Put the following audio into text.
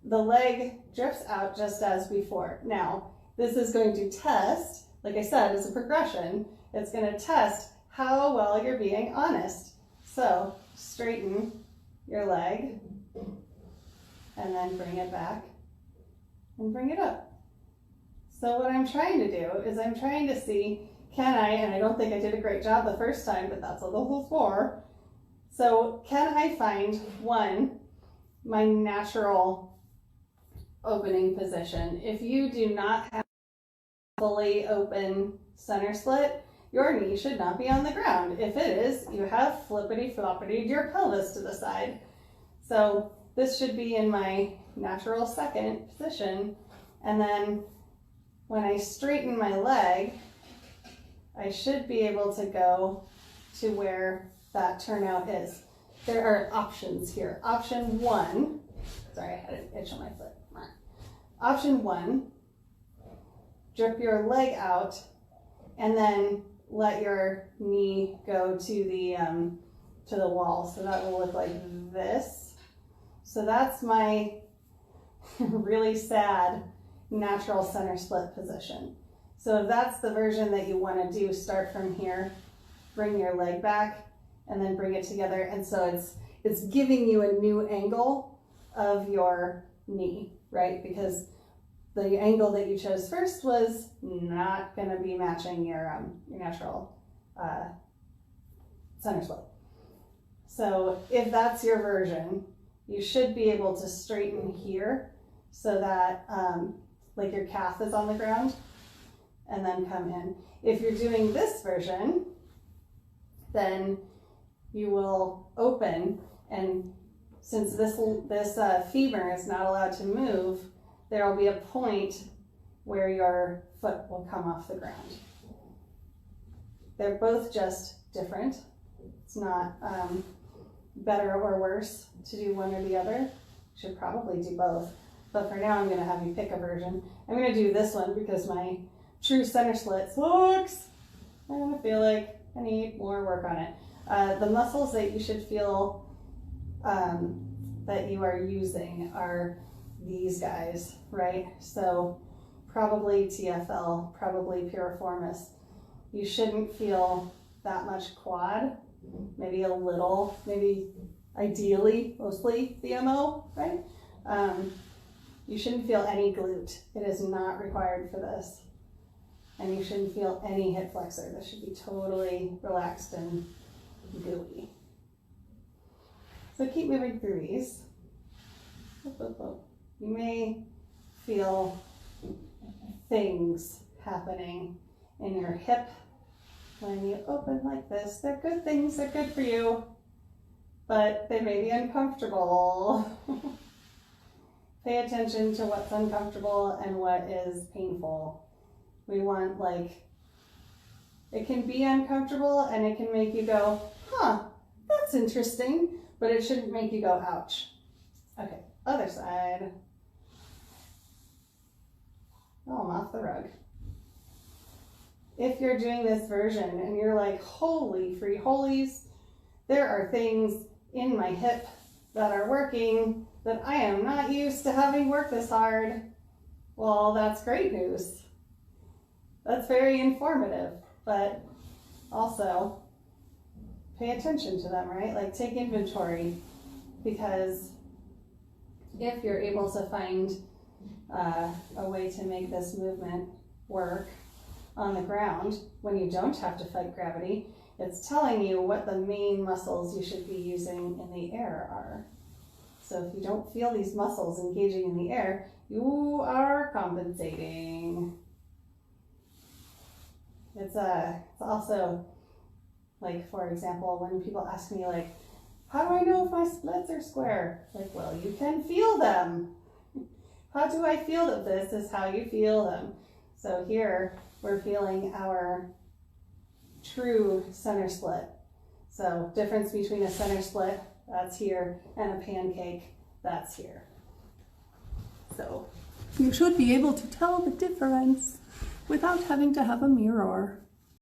the leg drifts out just as before. Now, this is going to test, like I said, it's a progression. It's going to test how well you're being honest. So straighten your leg and then bring it back and bring it up. So what I'm trying to do is I'm trying to see, can I, and I don't think I did a great job the first time, but that's what this is for. So can I find, one, my natural opening position? If you do not have fully open center split, your knee should not be on the ground. If it is, you have flippity-floppity your pelvis to the side. So this should be in my natural second position. And then when I straighten my leg, I should be able to go to where that turnout is. There are options here. Option one, sorry, I had an itch on my foot. Option one, drip your leg out and then let your knee go to the wall. So that will look like this. So that's my really sad natural center split position. So if that's the version that you want to do, start from here, bring your leg back, and then bring it together. And so it's giving you a new angle of your knee, right? Because the angle that you chose first was not going to be matching your natural center split. So if that's your version, you should be able to straighten here so that like your calf is on the ground and then come in. If you're doing this version, then you will open, and since this femur is not allowed to move, there will be a point where your foot will come off the ground. They're both just different. It's not better or worse to do one or the other. You should probably do both. But for now, I'm going to have you pick a version. I'm going to do this one because my true center split sucks. I feel like I need more work on it. The muscles that you should feel that you are using are these guys, right? So probably TFL, probably piriformis. You shouldn't feel that much quad, maybe a little, maybe ideally, mostly the MO, right? You shouldn't feel any glute. It is not required for this. And you shouldn't feel any hip flexor. This should be totally relaxed and gooey. So keep moving through these. You may feel things happening in your hip when you open like this. They're good things, they're good for you, but they may be uncomfortable. Pay attention to what's uncomfortable and what is painful. We want, like, it can be uncomfortable and it can make you go, huh, that's interesting, but it shouldn't make you go, ouch. Okay, other side. Oh, I'm off the rug. If you're doing this version and you're like, holy free holies, there are things in my hip that are working that I am not used to having work this hard. Well, that's great news. That's very informative, but also pay attention to them, right? Like, take inventory, because if you're able to find a way to make this movement work on the ground when you don't have to fight gravity, it's telling you what the main muscles you should be using in the air are. So if you don't feel these muscles engaging in the air, you are compensating. It's also, like, for example, when people ask me, like, how do I know if my splits are square? Like, well, you can feel them. How do I feel that this is how you feel them? So here we're feeling our true center split. So difference between a center split, that's here, and a pancake, that's here. So you should be able to tell the difference without having to have a mirror.